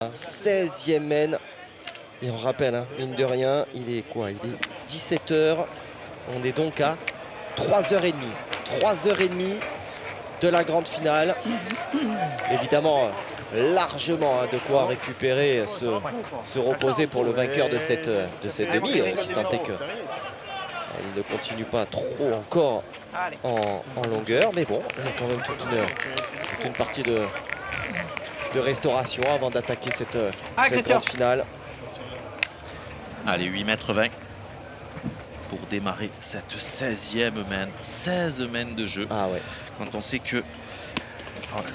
16e mène. Et on rappelle, hein, mine de rien, il est quoi? Il est 17 h. On est donc à 3h30. 3h30 de la grande finale. Évidemment, largement de quoi récupérer, se reposer pour le vainqueur de cette demi, si tant est qu'il ne continue pas trop encore en longueur. Mais bon, il y a quand même toute une partie de restauration avant d'attaquer cette grande finale. Allez, 8,20 m pour démarrer cette 16e mène. 16 mènes de jeu. Ah ouais. Quand on sait que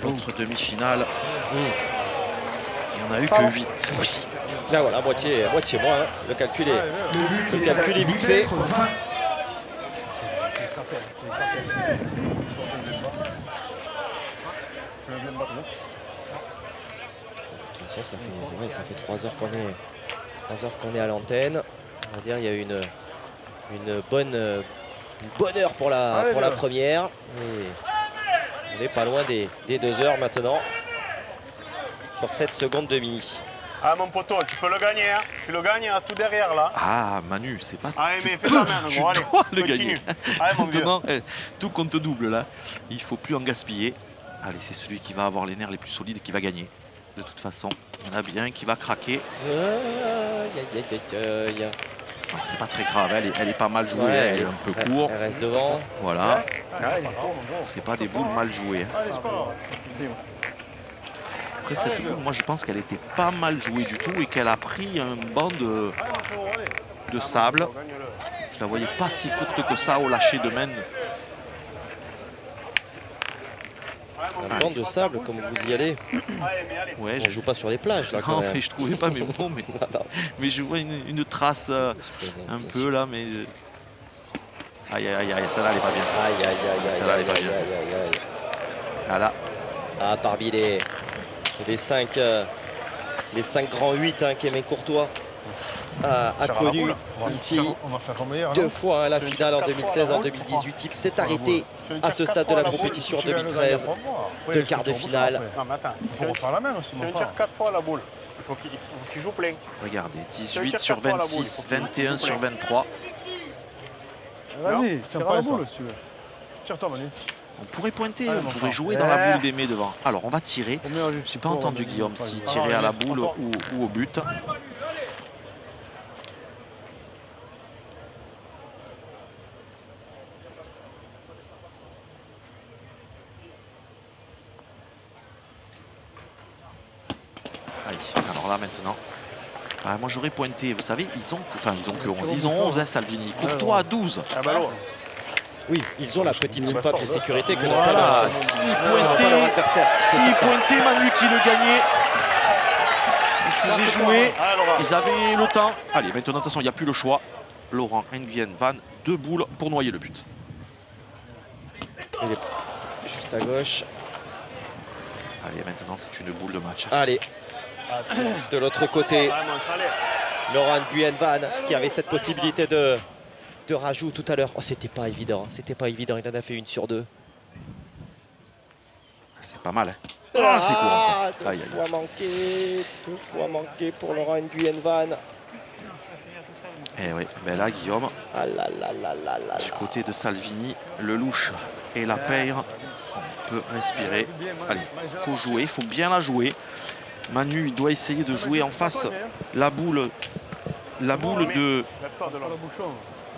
l'autre demi-finale, il n'y en a eu que 8. Oui. Là voilà, moitié moins. Hein. Le calcul est vite fait. Ça fait 3 heures qu'on est à l'antenne. On va dire il y a une bonne heure pour la première. Et on n'est pas loin des 2 heures maintenant sur cette seconde demi. Ah mon poteau, tu peux le gagner, hein. Tu le gagnes à tout derrière là. Ah Manu, c'est pas... Allez, mais fais ta main, gros, allez, dois le continue. gagner. Allez, mon Maintenant, tout compte double là. Il faut plus en gaspiller. Allez, c'est celui qui va avoir les nerfs les plus solides qui va gagner. De toute façon, il y en a bien qui va craquer. Alors c'est pas très grave, elle est pas mal jouée, ouais, elle est un peu courte. Elle reste devant. Voilà. C'est pas des boules mal jouées. Après cette boule, moi je pense qu'elle était pas mal jouée du tout et qu'elle a pris un banc de sable. Je la voyais pas si courte que ça au lâcher de main. Un banc de sable, comme vous y allez. Ouais, je joue pas sur les plages là. Non, mais je trouvais pas mes mots, mais je vois une trace un peu là, mais aïe aïe aïe, celle-là elle est pas bien. Aïe aïe aïe Celle-là elle est pas bien. Voilà. Ah, parmi les 5 grands 8 hein, qu'Aimé Courtois a connu ici deux fois hein, la finale en 2016, en 2018. Il s'est arrêté à ce stade de la compétition en 2013 de quart de finale. Non mais attends, il faut refaire la main aussi. Si on tire 4 fois la boule, il faut qu'il joue plein. Regardez, 18 sur 26, 21 sur 23. Vas-y, tire pas la boule si tu veux. Tire-toi Manu. On pourrait pointer, on pourrait jouer dans la boule d'Aimé devant. Alors on va tirer. Je n'ai pas entendu Guillaume si tirer à la boule ou au but. Alors là maintenant, moi j'aurais pointé, vous savez, ils ont que 11, ils ont 11 hein, Salvini, Courtois à 12. Oui, ils ont la petite soupape de sécurité que voilà, s'ils pointaient, Manu qui le gagnait, il faisait jouer, ils avaient le temps. Allez, maintenant attention, il n'y a plus le choix. Laurent Nguyen Van, 2 boules pour noyer le but. Il est juste à gauche. Allez, maintenant c'est une boule de match. Allez. De l'autre côté, Laurent Nguyen Van qui avait cette possibilité de rajout tout à l'heure. Oh, c'était pas évident, il en a fait 1 sur 2. C'est pas mal. Hein. Ah, c'est court. Deux fois manqué pour Laurent Nguyen Van. Et oui, ben là Guillaume, du côté de Salvini, le louche et la paire, on peut respirer. Allez, il faut jouer, il faut bien la jouer. Manu, il doit essayer de jouer en face la boule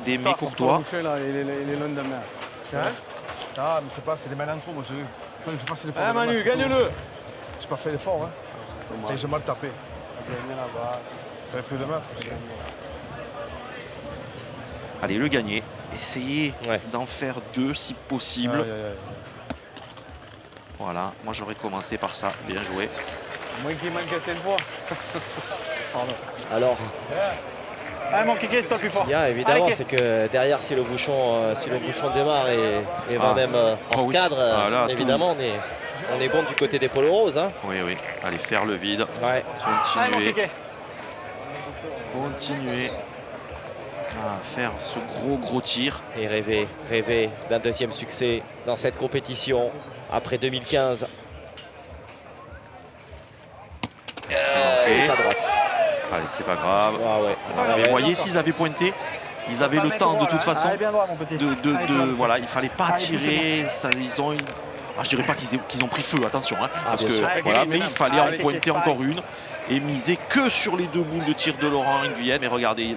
d'Aimé Courtois. Ah, mais c'est pas, c'est des mains en trop, moi je veux. Je fasse l'effort. Ah Manu, gagne-le. J'ai pas fait l'effort, hein. J'ai mal tapé. J'avais pu le mettre aussi. Allez, le gagner. Essayez d'en faire 2 si possible. Voilà, moi j'aurais commencé par ça. Bien joué. Moi qui manque cette fois. Alors, mon kiki, c'est plus fort. il y a évidemment, c'est que derrière, si le bouchon démarre et va même en cadre, là, évidemment, on est bon du côté des polos roses. Hein. Oui, oui. Allez, faire le vide. Ouais. Continuer à faire ce gros tir. Et rêver d'un 2e succès dans cette compétition après 2015. Et pas droite. Allez, c'est pas grave. Ah ouais. Mais vous voyez, s'ils avaient pointé, ils avaient le temps de toute façon. Voilà, il fallait pas tirer. Ça, ils ont. Je dirais pas qu'ils ont pris feu, attention. Hein, parce que, voilà, mais il fallait en pointer encore une et miser que sur les deux boules de tir de Laurent Nguyen. Mais regardez,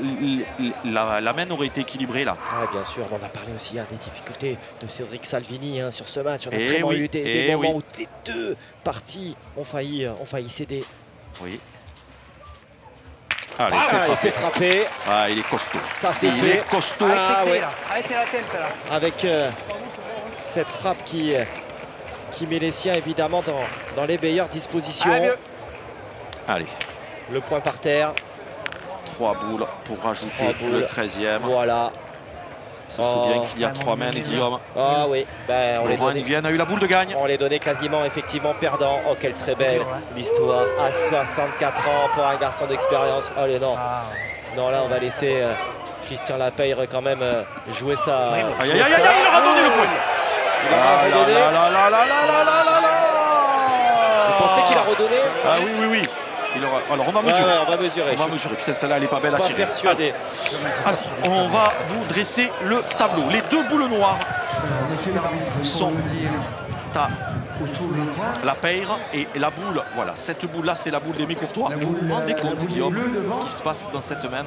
la main aurait été équilibrée là. Ah, bien sûr, on a parlé aussi des difficultés de Cédric Salvini sur ce match. On a vraiment eu des moments où les deux parties ont failli céder. Oui. Allez, c'est frappé. Ah, il est costaud. Ça, c'est fait. Il est costaud. Ah, ouais. Allez, c'est la tienne, celle-là. Avec cette frappe qui met les siens, évidemment, dans les meilleures dispositions. Allez. Le point par terre. 3 boules pour rajouter le 13e. Voilà. On se souvient qu'il y a 3 mains, Guillaume. Ah oui. Ben, Laurent Nguyen a eu la boule de gagne. On les donnait quasiment effectivement perdant. Oh, quelle serait belle l'histoire à 64 ans pour un garçon d'expérience. Allez, non. Non, là, on va laisser Christian Lapeyre quand même jouer ça. Aïe, aïe, aïe, il aura donné le point. Il aura redonné. Vous pensez qu'il a redonné? Ah oui, oui, oui. Alors on va mesurer. Ouais, on va mesurer. Putain, celle-là, elle est pas belle à tirer. Persuadé. Alors, on va vous dresser le tableau. Les deux boules noires sont à Lapeyre et la boule. Voilà, cette boule-là, c'est la boule d'Aimé Courtois. Vous vous rendez compte, Guillaume, ce qui se passe dans cette main?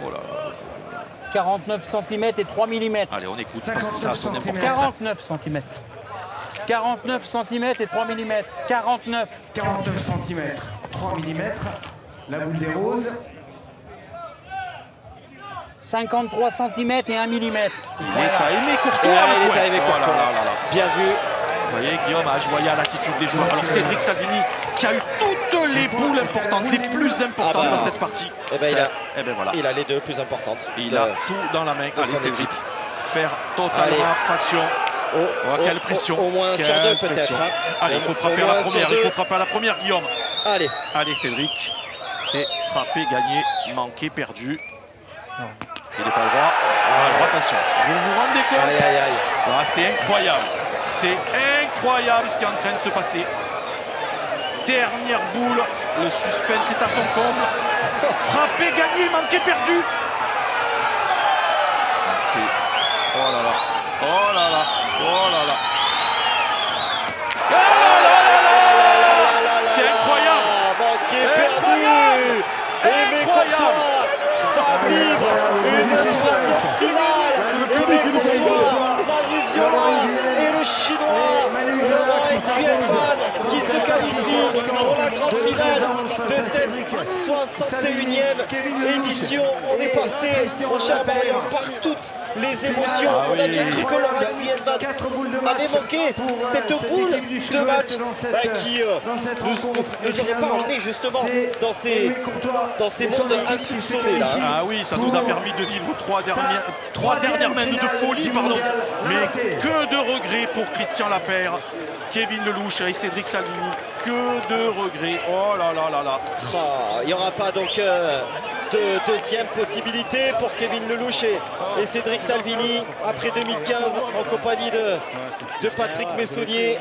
Oh là là. 49 cm et 3 mm. Allez, on écoute parce que ça a son importance. 49 cm. 49 cm et 3 mm. 49. 49 cm, 3 mm. La boule des roses. 53 cm et 1 mm. Il est à Aimé Courtois. Il est à Aimé Courtois. Bien vu. Vous voyez, Guillaume, je voyais à l'attitude des joueurs. Alors Cédric Salvini qui a eu toutes les boules importantes, les plus importantes dans cette partie. Voilà. Il a les deux plus importantes. Il a tout dans la main. Allez, Cédric, faire totalement abstraction. Quelle pression. Au moins sur deux peut-être. Allez, il faut frapper à la première. Il faut frapper à la première, Guillaume. Allez, Cédric. C'est frappé, gagné, manqué, perdu. Il n'est pas droit. Alors attention. Vous vous rendez compte? C'est incroyable. C'est incroyable ce qui est en train de se passer. Dernière boule. Le suspense est à son comble. Frappé, gagné, manqué, perdu. Oh là là. Oh là là. Oh là là. C'est incroyable. Manqué, perdu. Aimé Courtois va vivre une troisième finale. Aimé Courtois, Manu Viola et le chinois Laurent Nguyen qui se qualifie pour la grande finale de cette 61e édition. On est passé, mon cher Marion, par toutes les émotions. On a bien cru que Laurent Nguyen avait manqué cette boule de match qui nous aurait pas emmené justement dans ces mondes insoupçonnés. Ah oui, ça nous a permis de vivre trois dernières mains de folie, pardon. Mais que de regrets pour Christian Lapeyre, Kevin Lellouche et Cédric Salvini. Que de regrets. Oh là là là là. Il n'y aura pas donc de deuxième possibilité pour Kevin Lellouche et Cédric Salvini après 2015 en compagnie de Patrick Messonnier.